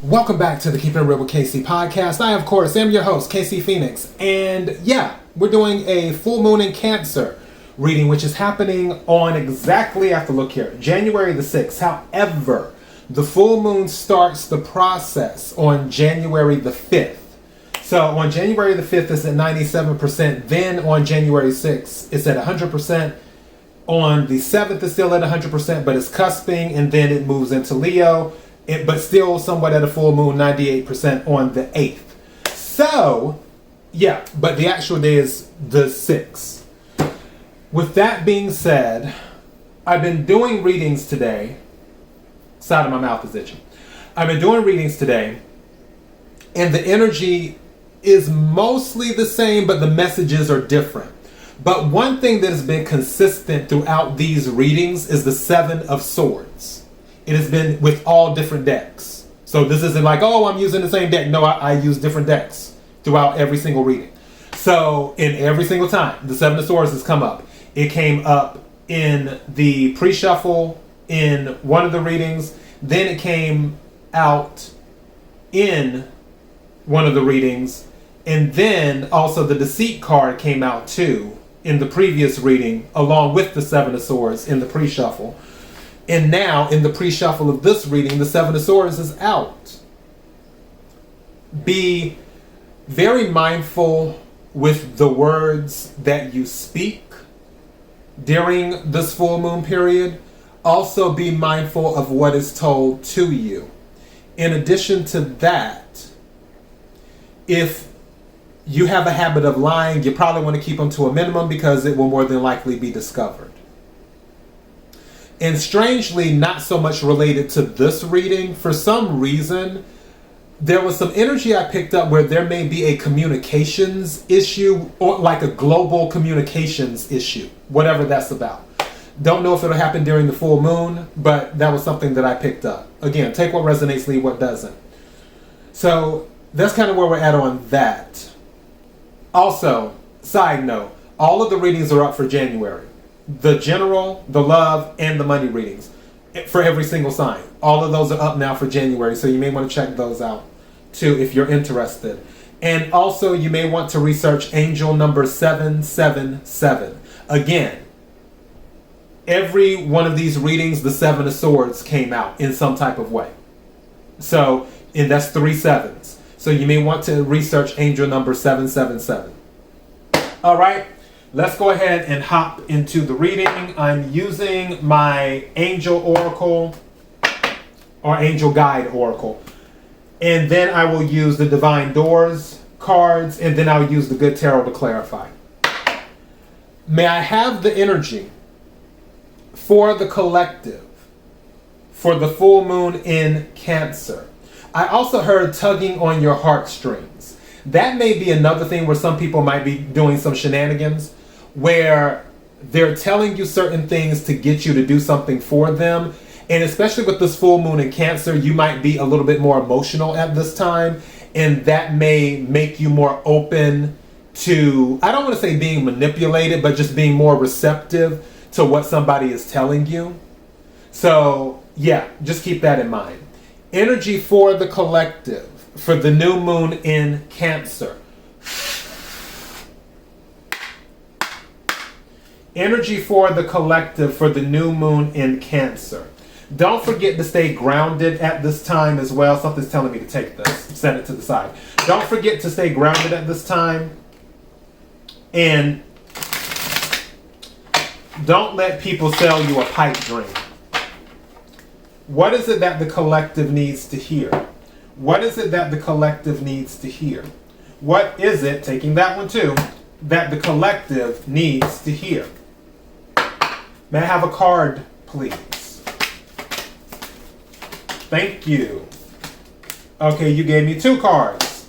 Welcome back to the Keep It Real with KC podcast. I, of course, am your host, KC Phoenix. And yeah, we're doing a full moon in Cancer reading, which is happening on exactly, I have to look here, January the 6th. However, the full moon starts the process on January the 5th. So on January the 5th, it's at 97%. Then on January 6th, it's at 100%. On the 7th, it's still at 100%, but it's cusping, and then it moves into Leo. But still somewhat at a full moon, 98% on the 8th. So, yeah, but the actual day is the 6th. With that being said, I've been doing readings today. Side of my mouth is itching. I've been doing readings today, and the energy is mostly the same, but the messages are different. But one thing that has been consistent throughout these readings is the Seven of Swords. It has been with all different decks. So this isn't like, oh, I'm using the same deck. No, I use different decks throughout every single reading. So in every single time, the Seven of Swords has come up. It came up in the pre-shuffle in one of the readings. Then it came out in one of the readings. And then also the Deceit card came out too in the previous reading, along with the Seven of Swords in the pre-shuffle. And now, in the pre-shuffle of this reading, the Seven of Swords is out. Be very mindful with the words that you speak during this full moon period. Also be mindful of what is told to you. In addition to that, if you have a habit of lying, you probably want to keep them to a minimum because it will more than likely be discovered. And strangely, not so much related to this reading, for some reason, there was some energy I picked up where there may be a communications issue or like a global communications issue, whatever that's about. Don't know if it'll happen during the full moon, but that was something that I picked up. Again, take what resonates, leave what doesn't. So that's kind of where we're at on that. Also, side note, all of the readings are up for January. The general, the love, and the money readings for every single sign. All of those are up now for January, so you may want to check those out too if you're interested. And also, you may want to research angel number 777. Again, every one of these readings, the Seven of Swords came out in some type of way. So, and that's 3 sevens. So you may want to research angel number 777. All right. Let's go ahead and hop into the reading. I'm using my Angel Oracle or Angel Guide Oracle. And then I will use the Divine Doors cards, and then I'll use the Good Tarot to clarify. May I have the energy for the collective for the full moon in Cancer. I also heard tugging on your heartstrings. That may be another thing where some people might be doing some shenanigans, where they're telling you certain things to get you to do something for them. And especially with this full moon in Cancer, you might be a little bit more emotional at this time. And that may make you more open to, I don't want to say being manipulated, but just being more receptive to what somebody is telling you. So yeah, just keep that in mind. Energy for the collective for the new moon in Cancer. Energy for the collective for the new moon in Cancer. Don't forget to stay grounded at this time as well. Something's telling me to take this. Set it to the side. Don't forget to stay grounded at this time. And don't let people sell you a pipe dream. What is it that the collective needs to hear? What is it that the collective needs to hear? What is it, taking that one too, that the collective needs to hear? May I have a card, please? Thank you. Okay, you gave me 2 cards.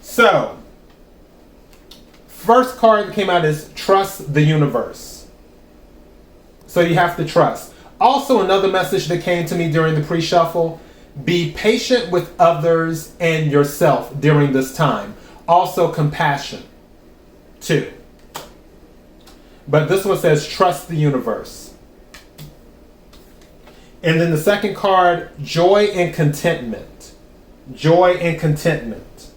So, first card that came out is Trust the Universe. So you have to trust. Also, another message that came to me during the pre-shuffle, be patient with others and yourself during this time. Also, compassion, too. But this one says, trust the universe. And then the second card, joy and contentment. Joy and contentment.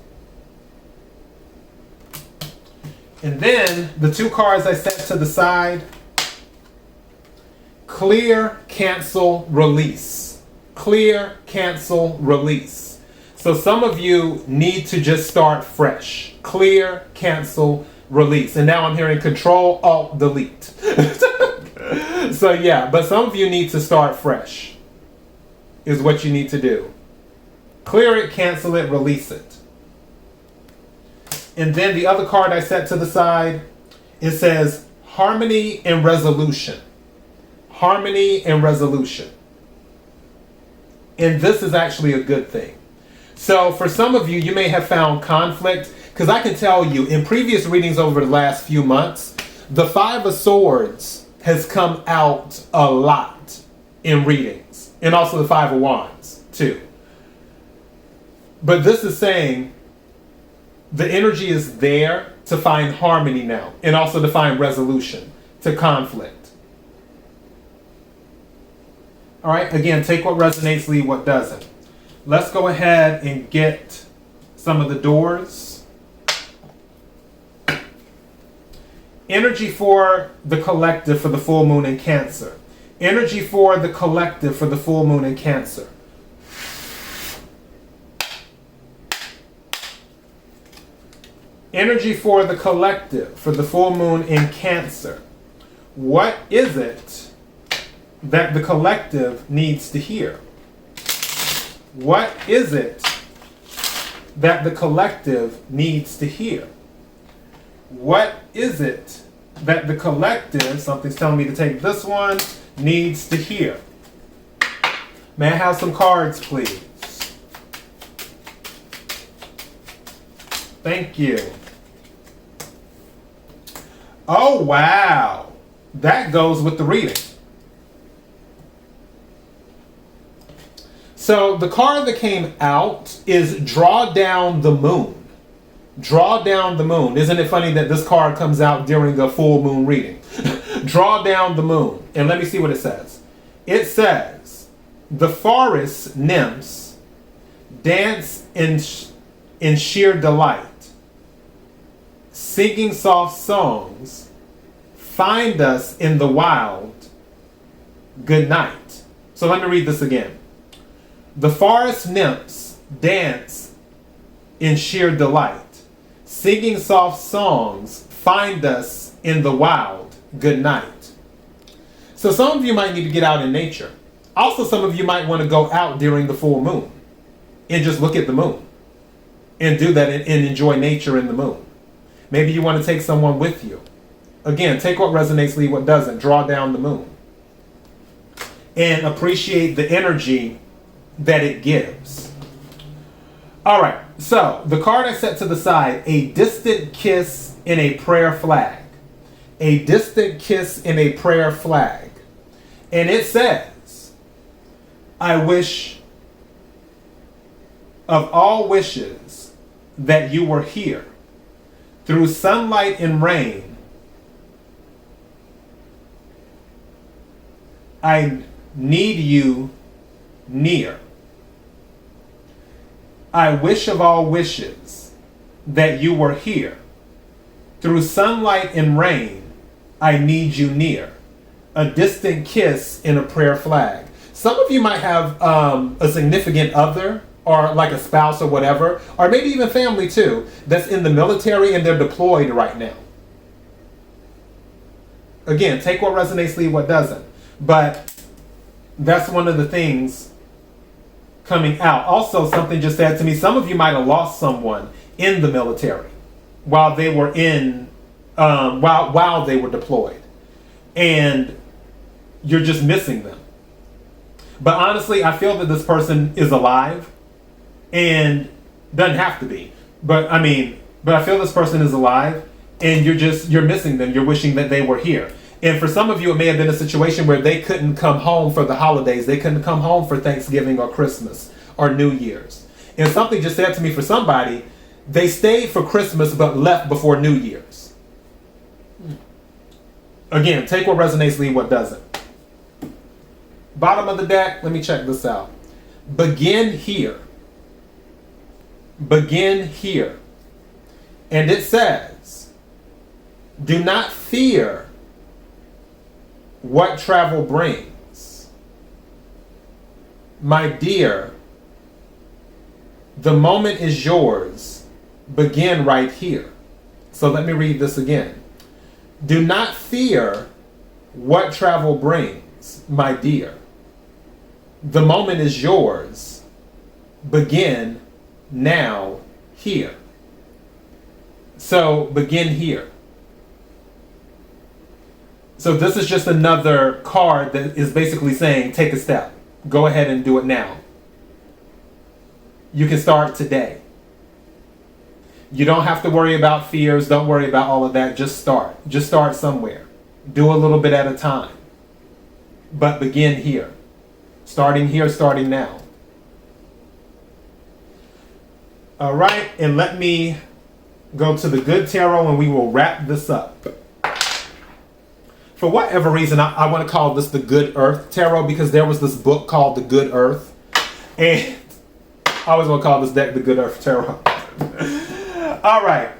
And then the two cards I set to the side, clear, cancel, release. Clear, cancel, release. So some of you need to just start fresh. Clear, cancel, release. And now I'm hearing Control, Alt, Delete. So yeah, but some of you need to start fresh is what you need to do. Clear it, cancel it, release it. And then the other card I set to the side, it says harmony and resolution. Harmony and resolution. And this is actually a good thing. So for some of you, you may have found conflict, because I can tell you in previous readings over the last few months, the Five of Swords has come out a lot in readings. And also the Five of Wands too. But this is saying the energy is there to find harmony now, and also to find resolution to conflict. All right, again, take what resonates, leave what doesn't. Let's go ahead and get some of the doors. Energy for the collective for the full moon in Cancer. Energy for the collective for the full moon in Cancer. Energy for the collective for the full moon in Cancer. What is it that the collective needs to hear? What is it that the collective needs to hear? What is it that the collective, something's telling me to take this one, needs to hear? May I have some cards, please? Thank you. Oh, wow. That goes with the reading. So the card that came out is Draw Down the Moon. Draw Down the Moon. Isn't it funny that this card comes out during a full moon reading? Draw Down the Moon. And let me see what it says. It says, the forest nymphs dance in sheer delight, singing soft songs, find us in the wild, good night. So let me read this again. The forest nymphs dance in sheer delight, singing soft songs, find us in the wild, good night. So some of you might need to get out in nature. Also, some of you might want to go out during the full moon and just look at the moon and do that and enjoy nature in the moon. Maybe you want to take someone with you. Again, take what resonates, leave what doesn't. Draw down the moon. And appreciate the energy that it gives. All right, so the card I set to the side, a distant kiss in a prayer flag. A distant kiss in a prayer flag. And it says, I wish of all wishes that you were here. Through sunlight and rain, I need you near. I wish of all wishes that you were here. Through sunlight and rain, I need you near. A distant kiss in a prayer flag. Some of you might have a significant other, or like a spouse or whatever, or maybe even family too, that's in the military and they're deployed right now. Again, take what resonates, leave what doesn't. But that's one of the things coming out. Also, something just said to me, some of you might have lost someone in the military while they were in, while they were deployed. And you're just missing them. But honestly, I feel that this person is alive. And doesn't have to be, but I feel this person is alive, and you're missing them. You're wishing that they were here. And for some of you, it may have been a situation where they couldn't come home for the holidays. They couldn't come home for Thanksgiving or Christmas or New Year's. And something just said to me, for somebody, they stayed for Christmas but left before New Year's. Again, take what resonates, leave what doesn't. Bottom of the deck, let me check this out. Begin here. Begin here. And it says, do not fear what travel brings. My dear, the moment is yours. Begin right here. So let me read this again. Do not fear what travel brings, my dear. The moment is yours. Begin now here. So begin here. So this is just another card that is basically saying, take a step. Go ahead and do it now. You can start today. You don't have to worry about fears. Don't worry about all of that. Just start. Just start somewhere. Do a little bit at a time. But begin here. Starting here, starting now. All right, and let me go to the good tarot and we will wrap this up. For whatever reason, I want to call this the Good Earth Tarot because there was this book called The Good Earth. And I always want to call this deck the Good Earth Tarot. All right.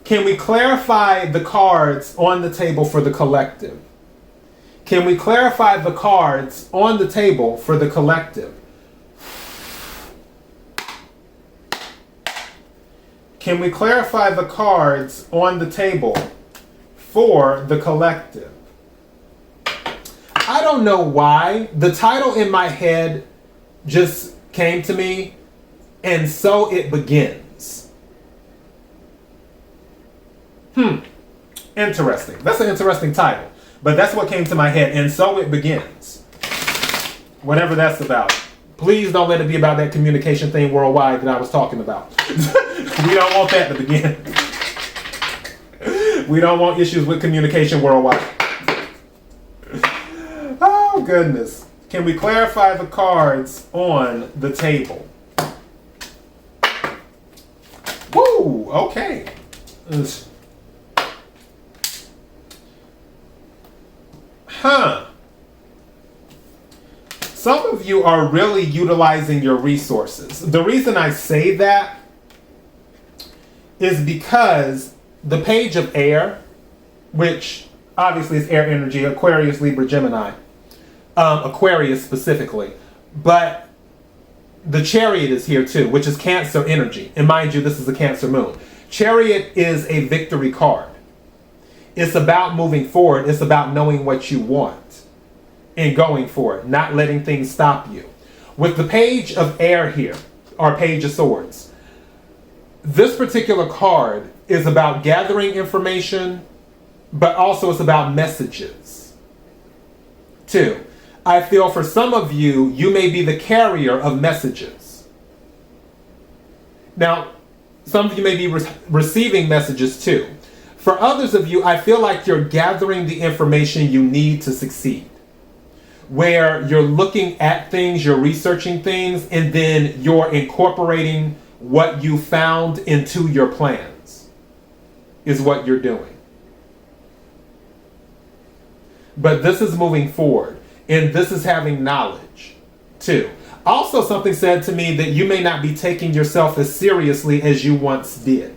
Can we clarify the cards on the table for the collective? Can we clarify the cards on the table for the collective? Can we clarify the cards on the table for the collective? I don't know why. The title in my head just came to me, and so it begins. Interesting. That's an interesting title. But that's what came to my head, and so it begins. Whatever that's about. Please don't let it be about that communication thing worldwide that I was talking about. We don't want that to begin. We don't want issues with communication worldwide. Oh, goodness. Can we clarify the cards on the table? Woo, okay. Some of you are really utilizing your resources. The reason I say that is because the page of air, which obviously is air energy, Aquarius, Libra, Gemini, Aquarius specifically, but the Chariot is here too, which is Cancer energy. And mind you, this is a Cancer moon. Chariot is a victory card. It's about moving forward. It's about knowing what you want and going for it, not letting things stop you. With the page of air here, or page of swords, this particular card is about gathering information, but also it's about messages too. I feel for some of you, you may be the carrier of messages. Now, some of you may be receiving messages too. For others of you, I feel like you're gathering the information you need to succeed. Where you're looking at things, you're researching things, and then you're incorporating what you found into your plans, is what you're doing. But this is moving forward, and this is having knowledge, too. Also, something said to me that you may not be taking yourself as seriously as you once did.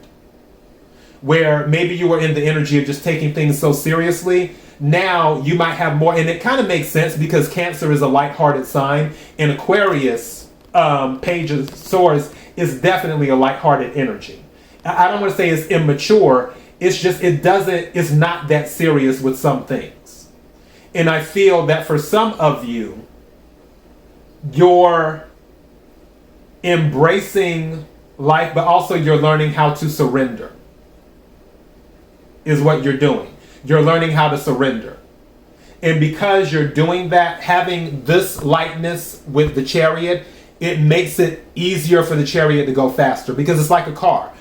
Where maybe you were in the energy of just taking things so seriously. Now you might have more, and it kind of makes sense because Cancer is a lighthearted sign, and Aquarius, page of swords, is definitely a lighthearted energy. I don't want to say it's immature. It's just it's not that serious with some things. And I feel that for some of you, you're embracing life, but also you're learning how to surrender. Is what you're doing. You're learning how to surrender. And because you're doing that, having this lightness with the Chariot, it makes it easier for the Chariot to go faster because it's like a car.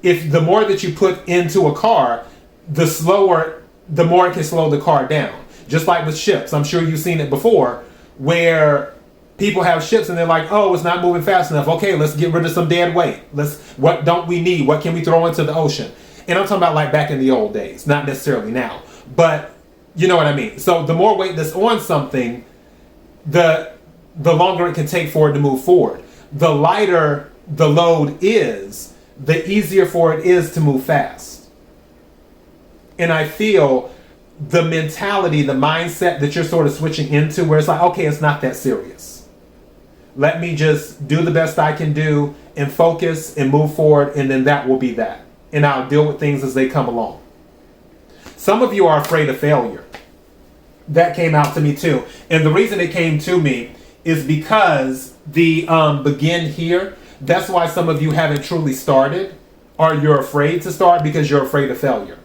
If the more that you put into a car, the more it can slow the car down. Just like with ships. I'm sure you've seen it before where people have ships and they're like, oh, it's not moving fast enough. Okay, let's get rid of some dead weight. What don't we need? What can we throw into the ocean? And I'm talking about like back in the old days, not necessarily now. But you know what I mean. So the more weight that's on something, the longer it can take for it to move forward. The lighter the load is, the easier for it is to move fast. And I feel the mentality, the mindset that you're sort of switching into, where it's like, okay, it's not that serious. Let me just do the best I can do and focus and move forward, and then that will be that. And I'll deal with things as they come along. Some of you are afraid of failure. That came out to me too. And the reason it came to me is because the begin here, that's why some of you haven't truly started, or you're afraid to start because you're afraid of failure.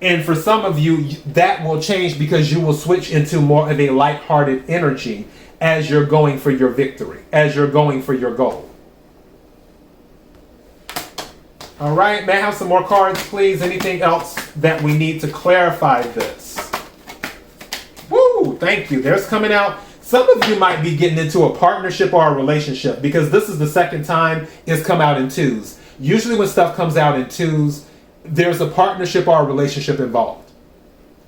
And for some of you, that will change because you will switch into more of a lighthearted energy as you're going for your victory, as you're going for your goal. All right, may I have some more cards, please? Anything else that we need to clarify this? Woo, thank you. There's coming out. Some of you might be getting into a partnership or a relationship, because this is the second time it's come out in twos. Usually when stuff comes out in twos, there's a partnership or a relationship involved.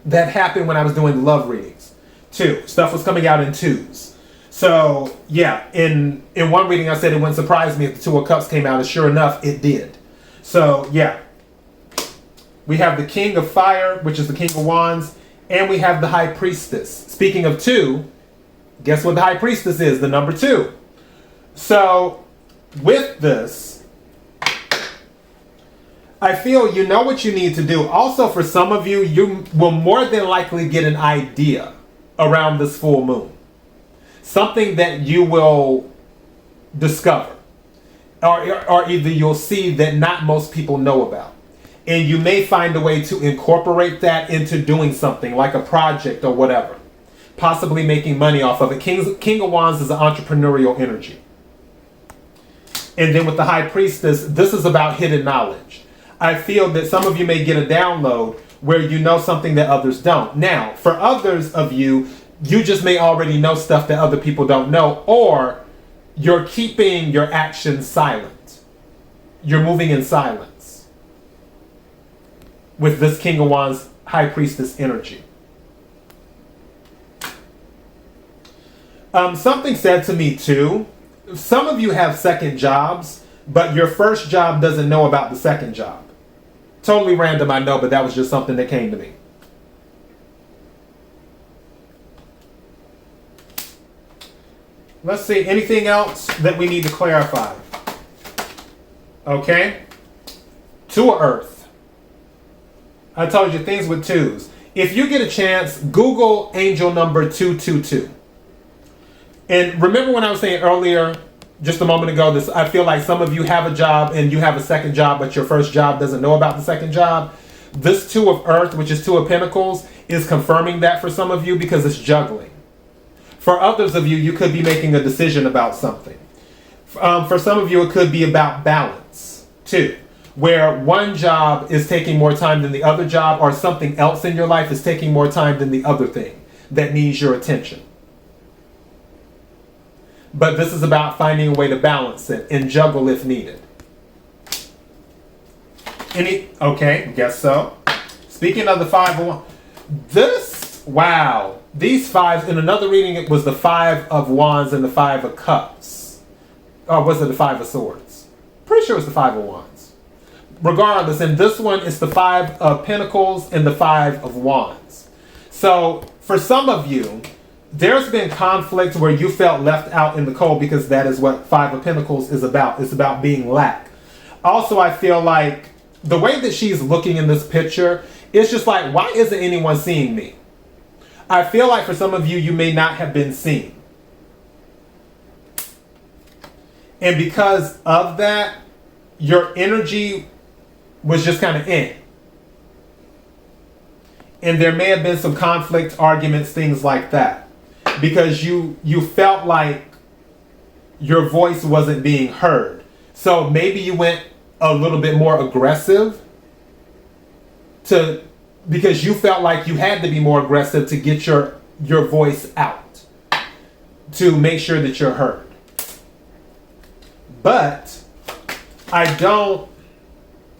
That happened when I was doing love readings too. Stuff was coming out in twos. So yeah, in one reading I said it wouldn't surprise me if the Two of Cups came out, and sure enough, it did. So yeah, we have the King of Fire, which is the King of Wands, and we have the High Priestess. Speaking of two, guess what the High Priestess is? The number 2. So with this, I feel you know what you need to do. Also, for some of you, you will more than likely get an idea around this full moon. Something that you will discover. Or either you'll see that not most people know about. And you may find a way to incorporate that into doing something like a project or whatever. Possibly making money off of it. King of Wands is an entrepreneurial energy. And then with the High Priestess, this is about hidden knowledge. I feel that some of you may get a download where you know something that others don't. Now, for others of you, you just may already know stuff that other people don't know, or you're keeping your actions silent. You're moving in silence with this King of Wands, High Priestess energy. Something said to me too, some of you have second jobs, but your first job doesn't know about the second job. Totally random, I know, but that was just something that came to me. Let's see, anything else that we need to clarify? Okay. Two of Earth. I told you things with twos. If you get a chance, Google angel number 222. And remember when I was saying earlier, just a moment ago, this, I feel like some of you have a job and you have a second job, but your first job doesn't know about the second job. This Two of Earth, which is Two of Pentacles, is confirming that for some of you because it's juggling. For others of you, you could be making a decision about something. For some of you, it could be about balance too, where one job is taking more time than the other job, or something else in your life is taking more time than the other thing that needs your attention. But this is about finding a way to balance it and juggle if needed. Okay, guess so. Speaking of the 5 of Wands, this, wow. These fives, in another reading, it was the 5 of Wands and the 5 of Cups. Or was it the 5 of Swords? Pretty sure it was the 5 of Wands. Regardless, in this one, it's the 5 of Pentacles and the 5 of Wands. So, for some of you, there's been conflict where you felt left out in the cold, because that is what 5 of Pentacles is about. It's about being lack. Also, I feel like the way that she's looking in this picture, it's just like, why isn't anyone seeing me? I feel like for some of you, you may not have been seen. And because of that, your energy was just kind of in. And there may have been some conflict, arguments, things like that. Because you felt like your voice wasn't being heard. So maybe you went a little bit more aggressive because you felt like you had to be more aggressive to get your voice out, to make sure that you're heard. But I don't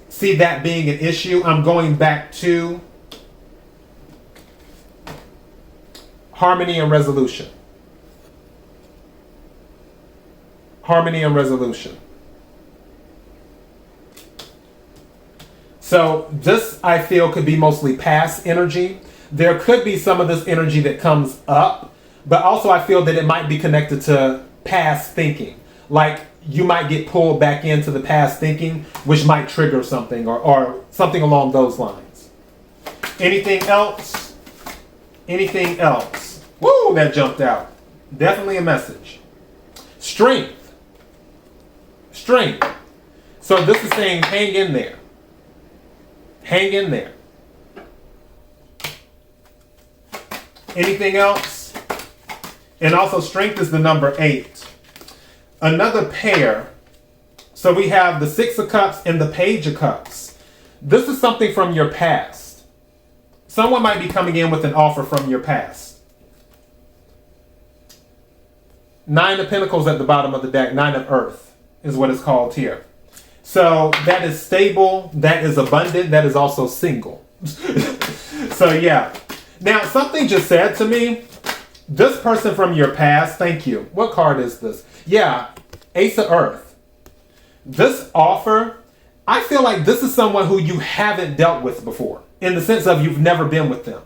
see that being an issue. I'm going back to Harmony and resolution. Harmony and resolution. So this, I feel, could be mostly past energy. There could be some of this energy that comes up, but also I feel that it might be connected to past thinking. Like you might get pulled back into the past thinking, which might trigger something or something along those lines. Anything else? Anything else? Woo, that jumped out. Definitely a message. Strength. Strength. So this is saying hang in there. Hang in there. Anything else? And also strength is the number 8. Another pair. So we have the 6 of Cups and the Page of Cups. This is something from your past. Someone might be coming in with an offer from your past. 9 of Pentacles at the bottom of the deck. 9 of Earth is what it's called here. So that is stable. That is abundant. That is also single. So yeah. Now something just said to me, this person from your past, thank you. What card is this? Yeah, Ace of Earth. This offer, I feel like this is someone who you haven't dealt with before, in the sense of you've never been with them.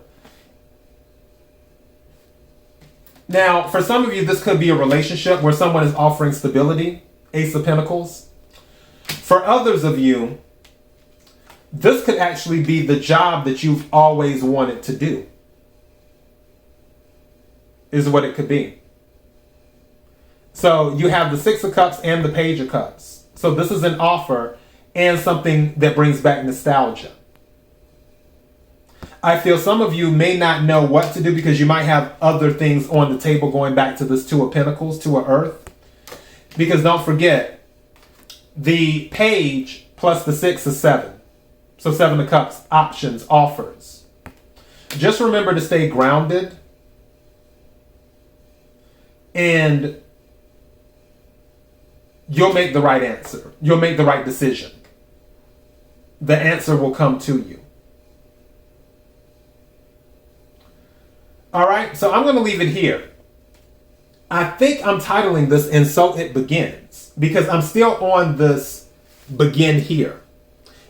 Now, for some of you, this could be a relationship where someone is offering stability, Ace of Pentacles. For others of you, this could actually be the job that you've always wanted to do, is what it could be. So you have the 6 of Cups and the Page of Cups. So this is an offer and something that brings back nostalgia. I feel some of you may not know what to do because you might have other things on the table, going back to this 2 of Pentacles, 2 of Earth. Because don't forget, the Page plus the 6 is 7. So 7 of Cups, options, offers. Just remember to stay grounded. And you'll make the right answer. You'll make the right decision. The answer will come to you. All right, so I'm going to leave it here. I think I'm titling this "And So It Begins" because I'm still on this begin here.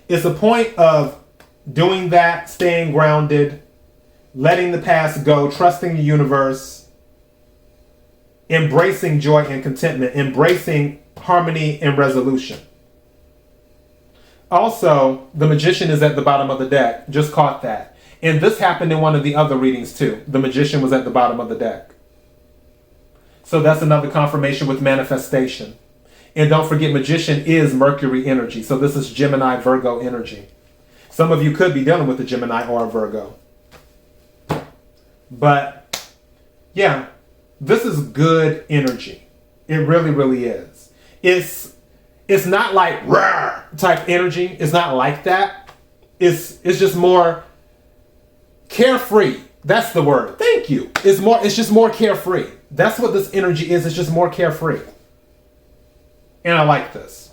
It's a point of doing that, staying grounded, letting the past go, trusting the universe, embracing joy and contentment, embracing harmony and resolution. Also, the Magician is at the bottom of the deck. Just caught that. And this happened in one of the other readings too. The Magician was at the bottom of the deck. So that's another confirmation with manifestation. And don't forget, Magician is Mercury energy. So this is Gemini, Virgo energy. Some of you could be dealing with a Gemini or a Virgo. But yeah, this is good energy. It really, really is. It's not like rah type energy. It's not like that. It's just more carefree. That's the word. Thank you. It's just more carefree. That's what this energy is. It's just more carefree. And I like this.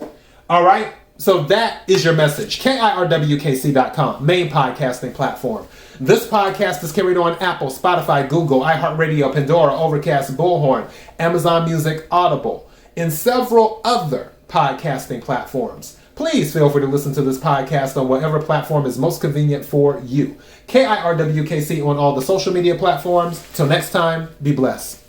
All right. So that is your message. KIRWKC.com, main podcasting platform. This podcast is carried on Apple, Spotify, Google, iHeartRadio, Pandora, Overcast, Bullhorn, Amazon Music, Audible, and several other podcasting platforms. Please feel free to listen to this podcast on whatever platform is most convenient for you. KIRWKC on all the social media platforms. Till next time, be blessed.